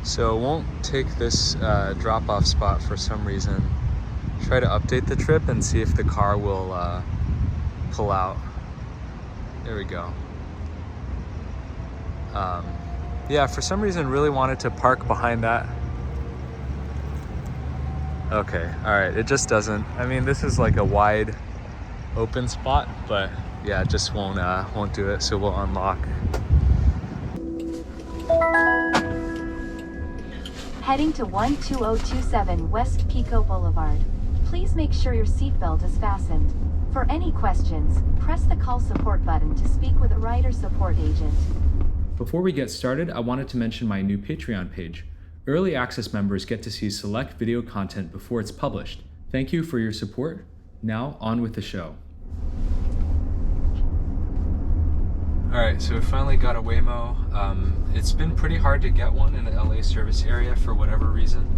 So it won't take this drop-off spot for some reason. Try to update the trip and see if the car will pull out. There we go. Yeah, for some reason really wanted to park behind that. Okay, all right, it just doesn't. I mean, this is like a wide open spot, but yeah, it just won't do it, so we'll unlock. Heading to 12027 West Pico Boulevard. Please make sure your seatbelt is fastened. For any questions, press the call support button to speak with a rider support agent. Before we get started, I wanted to mention my new Patreon page. Early access members get to see select video content before it's published. Thank you for your support. Now, on with the show. All right, so we finally got a Waymo. It's been pretty hard to get one in the LA service area for whatever reason.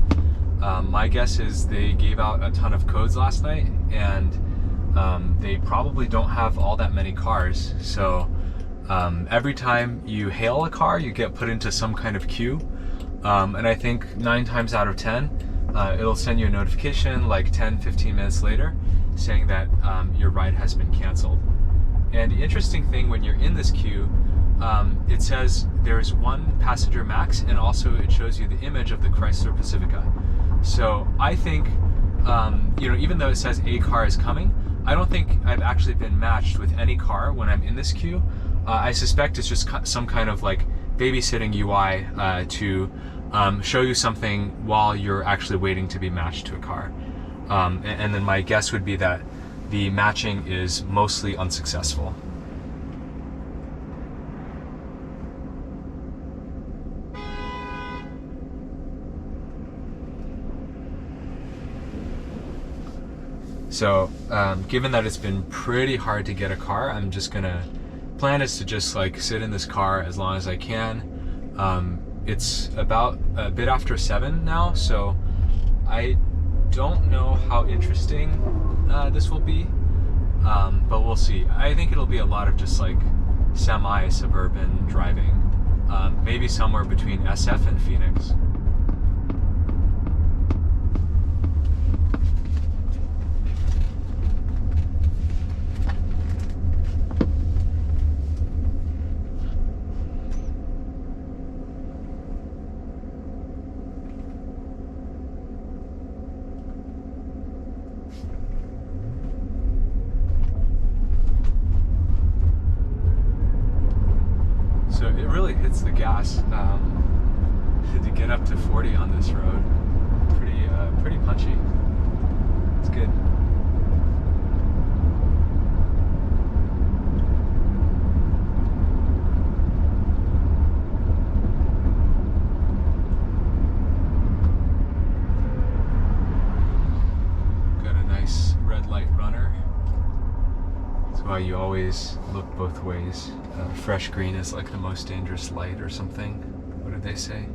My guess is they gave out a ton of codes last night, and they probably don't have all that many cars. So every time you hail a car, you get put into some kind of queue. And I think 9 times out of 10, it'll send you a notification like 10-15 minutes later saying that your ride has been canceled. And the interesting thing, when you're in this queue, it says there's 1 passenger max, and also it shows you the image of the Chrysler Pacifica. So I think, even though it says a car is coming, I don't think I've actually been matched with any car when I'm in this queue. I suspect it's just some kind of like babysitting UI to show you something while you're actually waiting to be matched to a car. And then my guess would be that the matching is mostly unsuccessful. So given that it's been pretty hard to get a car, I'm just gonna plan is to just like sit in this car as long as I can. It's about a bit after 7 now, so I don't know how interesting this will be, but we'll see. I think it'll be a lot of just like semi-suburban driving, maybe somewhere between SF and Phoenix. So it really hits the gas to get up to 40 on this road. Pretty punchy. It's good. Got a nice red light runner. That's why you always look both ways. Fresh green is like the most dangerous light or something. What did they say?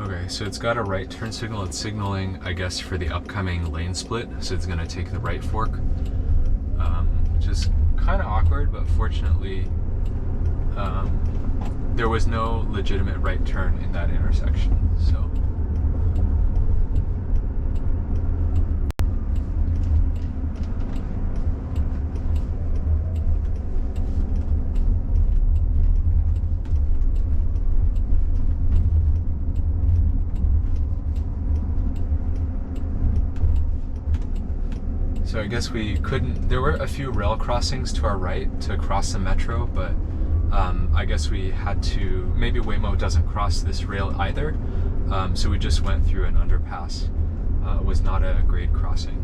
Okay, so it's got a right turn signal. It's signaling, I guess, for the upcoming lane split. So it's gonna take the right fork, which is kind of awkward, but fortunately, there was no legitimate right turn in that intersection, so. So I guess we couldn't, there were a few rail crossings to our right to cross the metro, but I guess we had to, maybe Waymo doesn't cross this rail either, so we just went through an underpass. It was not a grade crossing.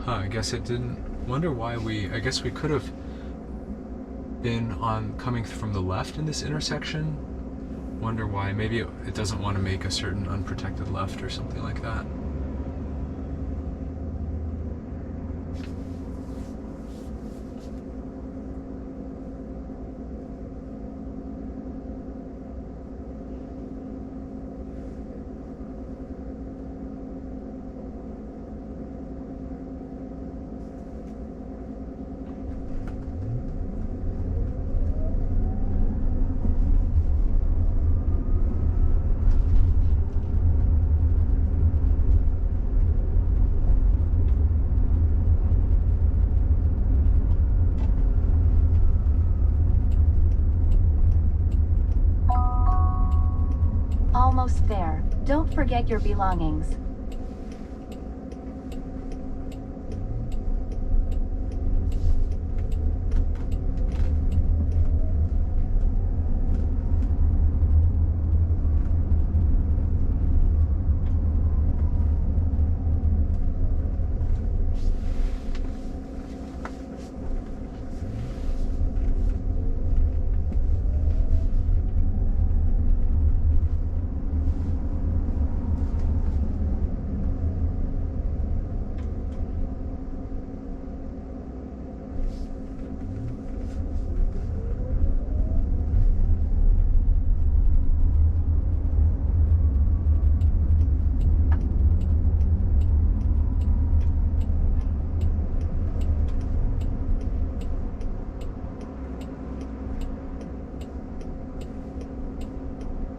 I guess it didn't. Wonder why I guess we could have been coming from the left in this intersection. Wonder why. Maybe it doesn't want to make a certain unprotected left or something like that. Almost there. Don't forget your belongings.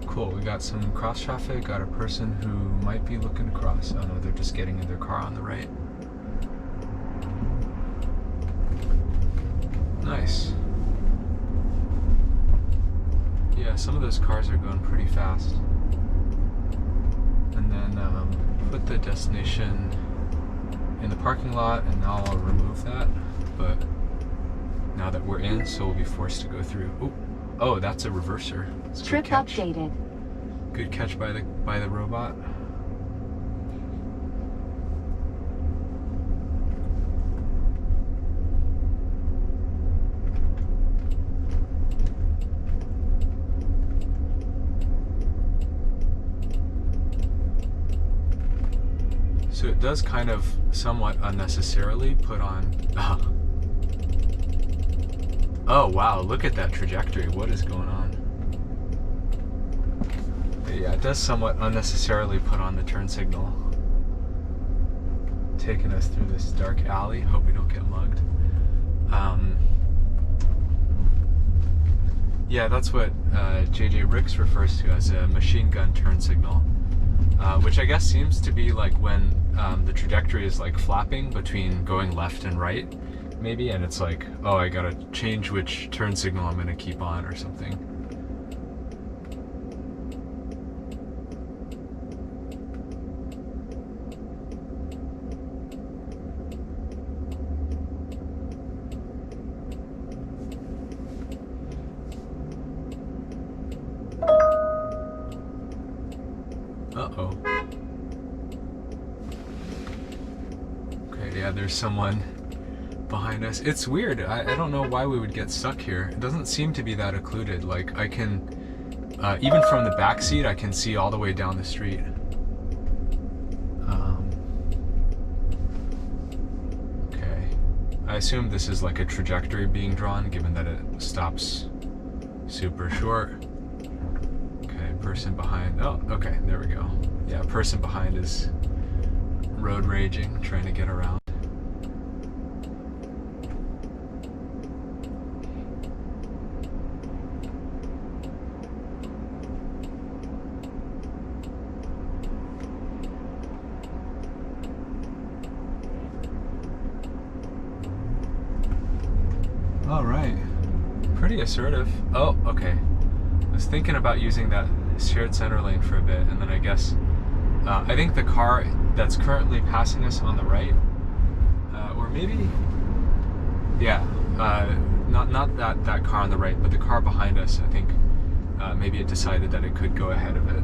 Cool, we got some cross traffic, got a person who might be looking to cross. Oh no, they're just getting in their car on the right. Nice. Yeah, some of those cars are going pretty fast. And then put the destination in the parking lot, and now I'll remove that. But now that we're in, so we'll be forced to go through. Ooh. Oh, that's a reverser. That's a Trip good catch. updated. Good catch by the robot. So it does kind of somewhat unnecessarily put on. Oh wow, look at that trajectory. What is going on? Yeah, it does somewhat unnecessarily put on the turn signal. Taking us through this dark alley. Hope we don't get mugged. Yeah, that's what JJ Ricks refers to as a machine gun turn signal. Which I guess seems to be like when the trajectory is like flapping between going left and right, maybe, and it's like, oh, I gotta change which turn signal I'm gonna keep on or something. Uh-oh. Okay, yeah, there's someone behind us. It's weird. I don't know why we would get stuck here. It doesn't seem to be that occluded. Like, I can, even from the back seat, I can see all the way down the street. Okay. I assume this is like a trajectory being drawn, given that it stops super short. Person behind. Oh, okay, there we go. Yeah, person behind is road raging, trying to get around. All right. Pretty assertive. Oh, okay. I was thinking about using that shared center lane for a bit, and then I guess I think the car that's currently passing us on the right, or maybe, yeah, not that car on the right, but the car behind us. I think maybe it decided that it could go ahead of it.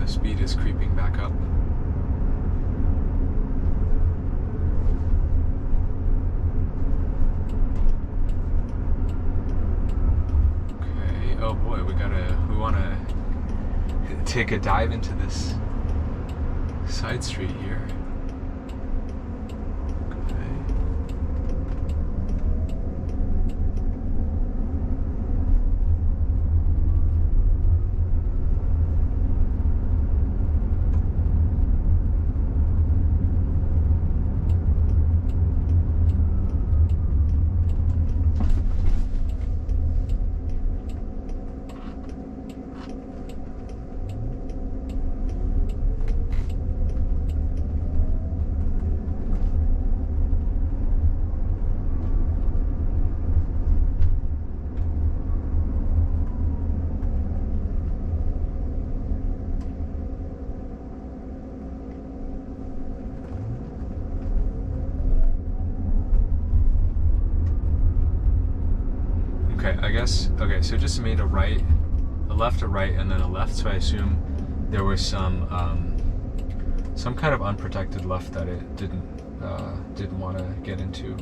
Speed is creeping back up. Okay, oh boy, we wanna take a dive into this side street here. Okay, I guess, okay, so it just made a right, a left, a right, and then a left, so I assume there was some kind of unprotected left that it didn't want to get into.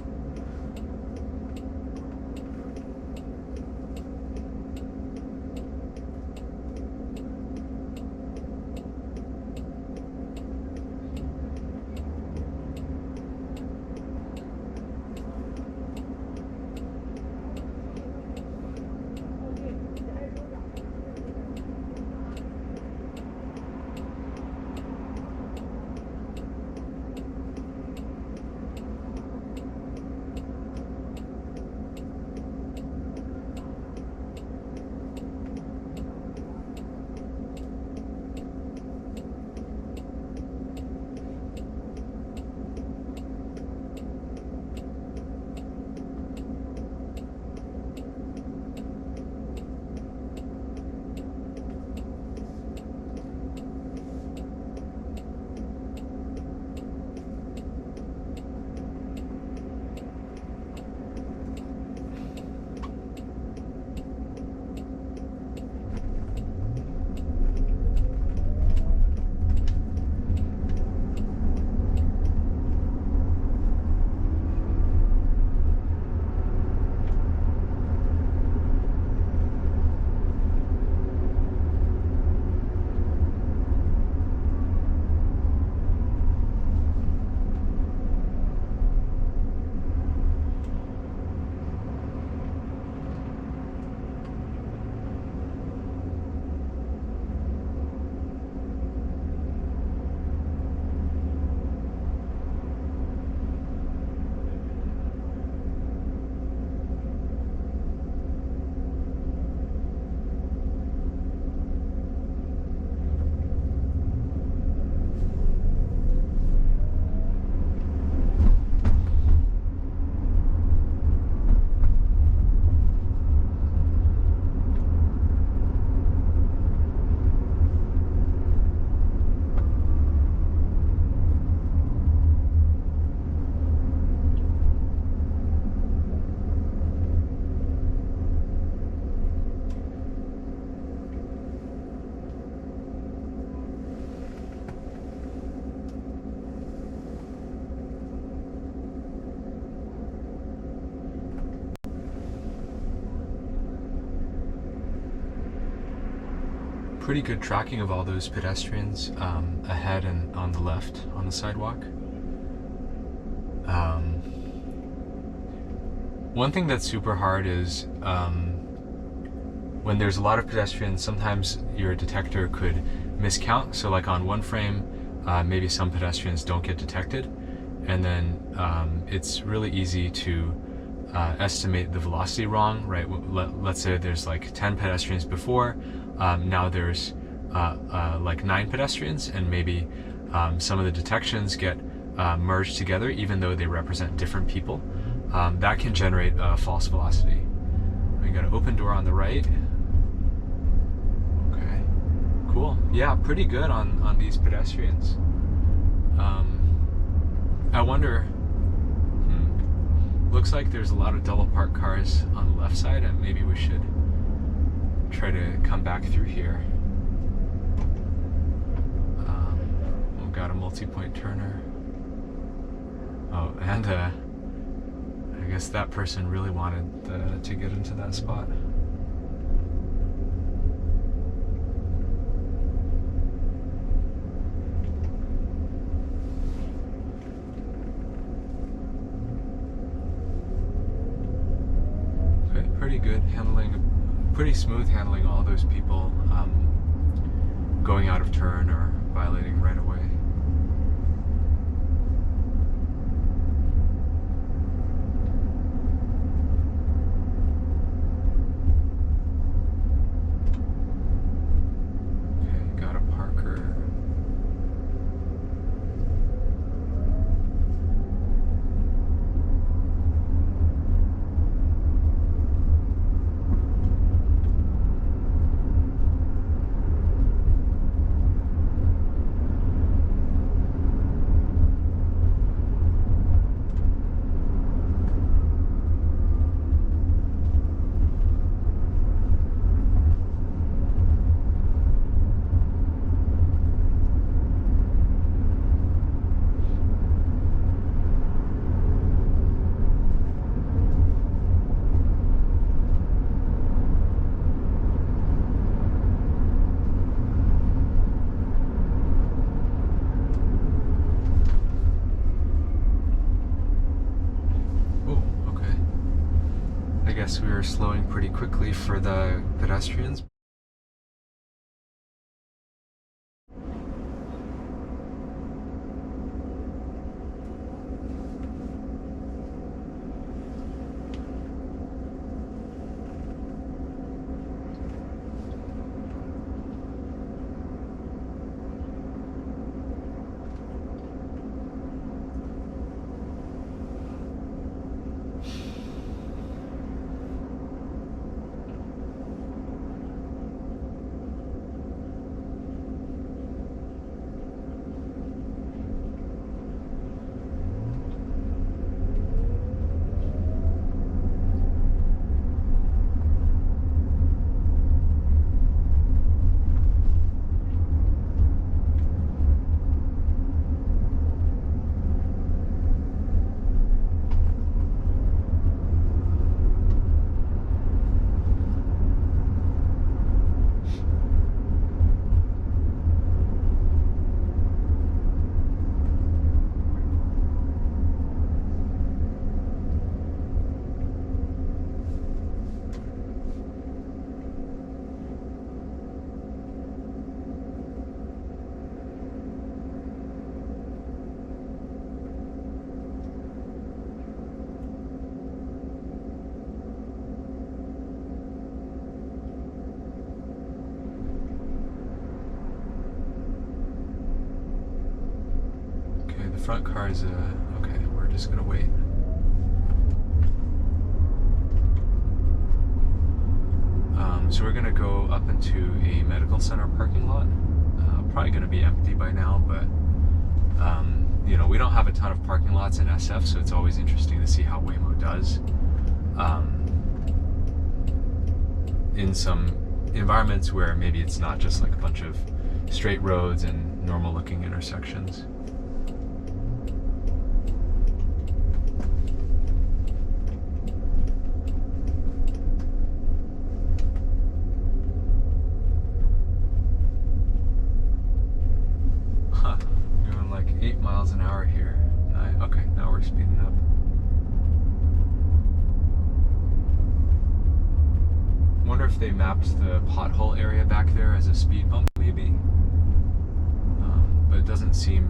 pretty good tracking of all those pedestrians ahead and on the left on the sidewalk. One thing that's super hard is when there's a lot of pedestrians, sometimes your detector could miscount. So like on one frame, maybe some pedestrians don't get detected, and then it's really easy to estimate the velocity wrong, right? Let's say there's like 10 pedestrians before, now there's like 9 pedestrians, and maybe some of the detections get merged together even though they represent different people. That can generate a false velocity. We got an open door on the right. Okay, cool. Yeah, pretty good on these pedestrians. I wonder, looks like there's a lot of double parked cars on the left side, and maybe we should try to come back through here. We've got a multi-point turner. Oh, and I guess that person really wanted to get into that spot. Okay, pretty good handling, pretty smooth handling all those people going out of turn or violating right away. I guess we were slowing pretty quickly for the pedestrians. Front car is okay, we're just gonna wait. So we're gonna go up into a medical center parking lot. Probably gonna be empty by now, but you know, we don't have a ton of parking lots in SF, so it's always interesting to see how Waymo does in some environments where maybe it's not just like a bunch of straight roads and normal looking intersections. miles an hour here. Okay, now we're speeding up. Wonder if they mapped the pothole area back there as a speed bump, maybe. But it doesn't seem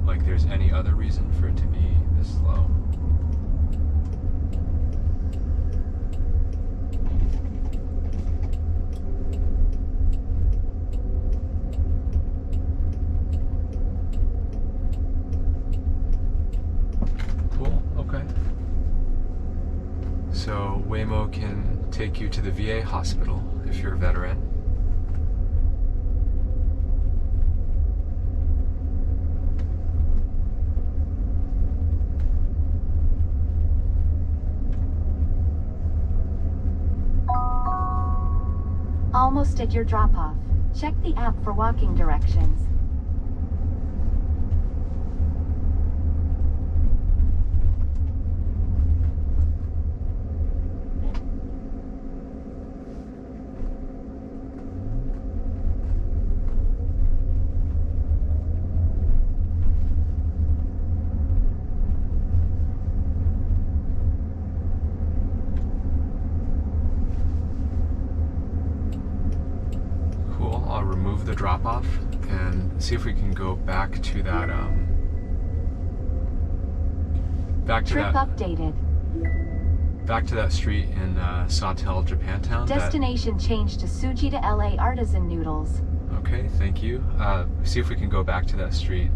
like there's any other reason for it to be this slow. Cool, okay. So Waymo can take you to the VA hospital if you're a veteran. Almost at your drop-off. Check the app for walking directions. I'll remove the drop-off and see if we can go back to that Trip updated. back to that street in Sawtell, Japantown. Destination changed to Suji to LA Artisan Noodles. Okay, thank you. See if we can go back to that street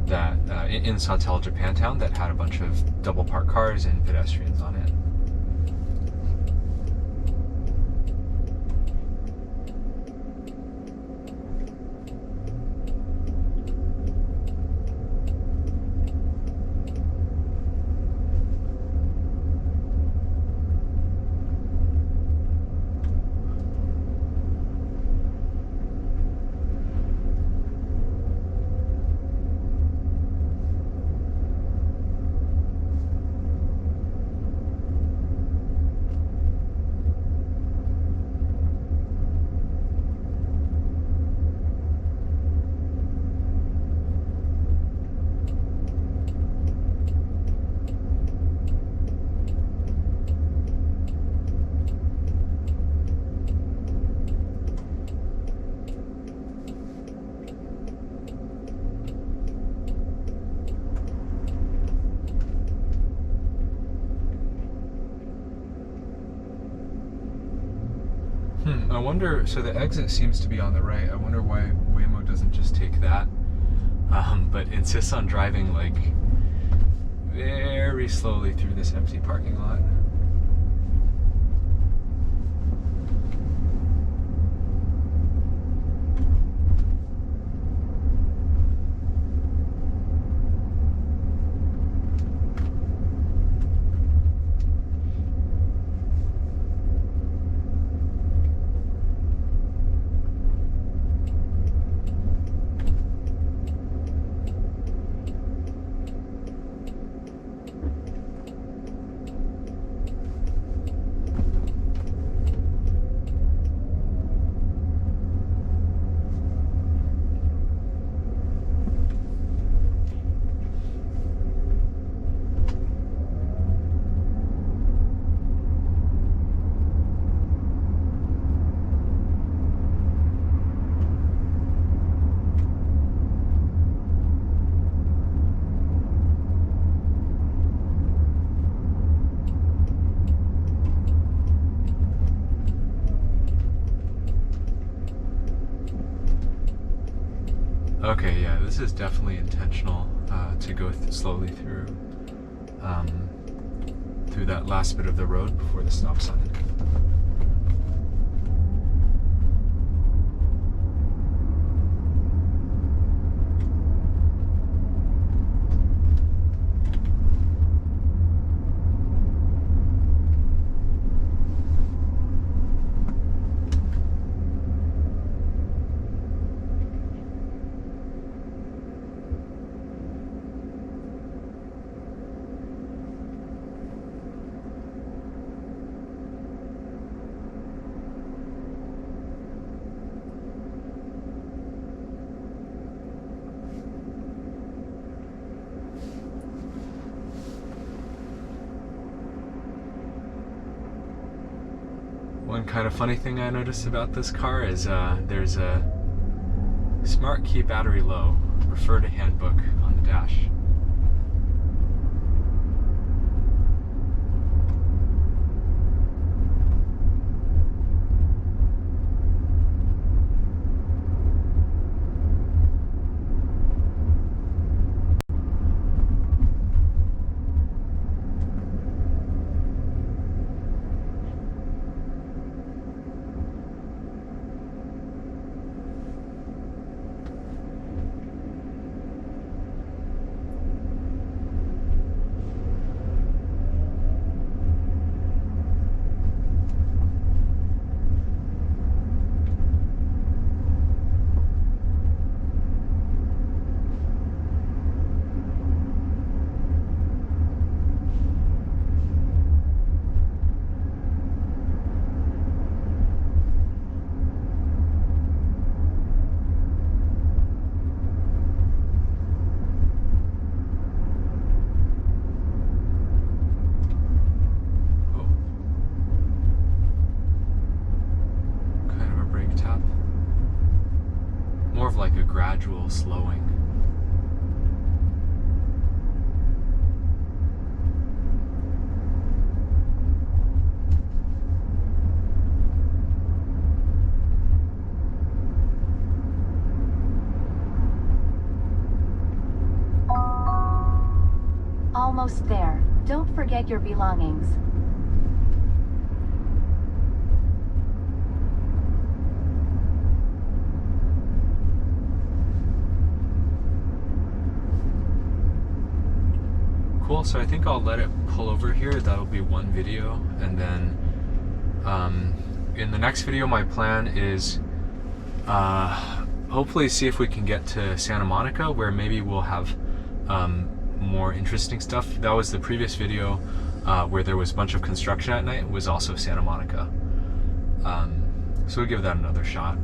in Sawtell, Japantown that had a bunch of double parked cars and pedestrians on it. I wonder, so the exit seems to be on the right. I wonder why Waymo doesn't just take that, but insists on driving like very slowly through this empty parking lot. Okay, yeah, this is definitely intentional to go slowly through that last bit of the road before the stop sign. One kind of funny thing I noticed about this car is there's a smart key battery low, refer to handbook on the dash. Like a gradual slowing. Almost there. Don't forget your belongings. Cool, so I think I'll let it pull over here. That'll be one video, and then in the next video my plan is hopefully see if we can get to Santa Monica, where maybe we'll have more interesting stuff. That was the previous video where there was a bunch of construction at night, was also Santa Monica. So we'll give that another shot.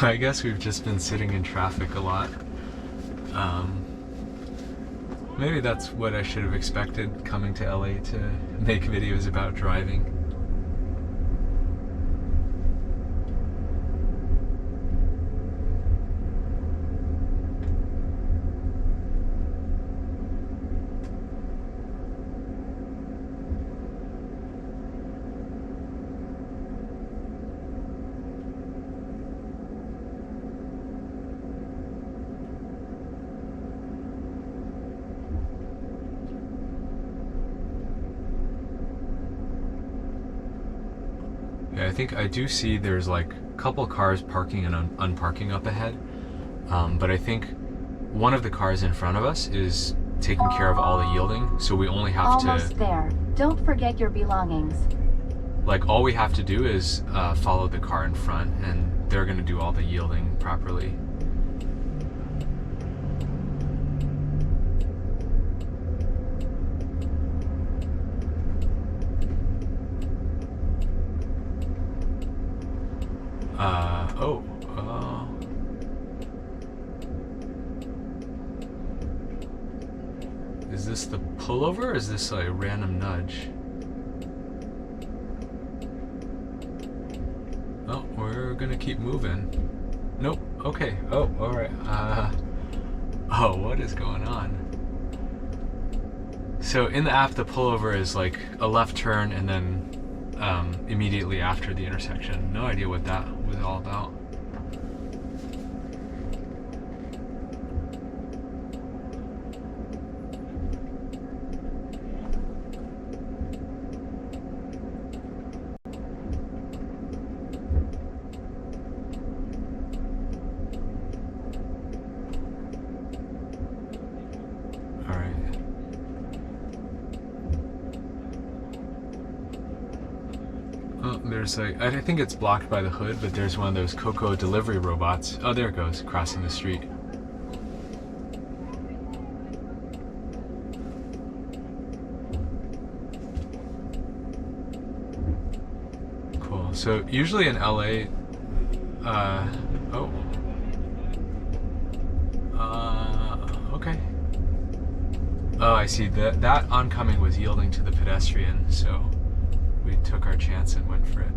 I guess we've just been sitting in traffic a lot. Maybe that's what I should have expected coming to LA to make videos about driving. Yeah, I think I do see there's like a couple cars parking and unparking up ahead, but I think one of the cars in front of us is taking care of all the yielding, so we only have Almost there. Don't forget your belongings. Like, all we have to do is follow the car in front, and they're going to do all the yielding properly. this the pullover or is this a random nudge? Oh, we're gonna keep moving. Nope. Okay. Oh, all right. Oh, what is going on? So in the app, the pullover is like a left turn and then immediately after the intersection. No idea what that was all about. There's I think it's blocked by the hood, but there's one of those Coco delivery robots. Oh, there it goes, crossing the street. Cool. So usually in LA, okay. Oh, I see. That oncoming was yielding to the pedestrian, so we took our chance and went for it.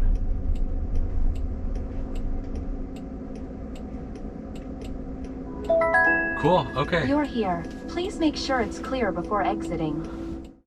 Cool, okay. You're here. Please make sure it's clear before exiting.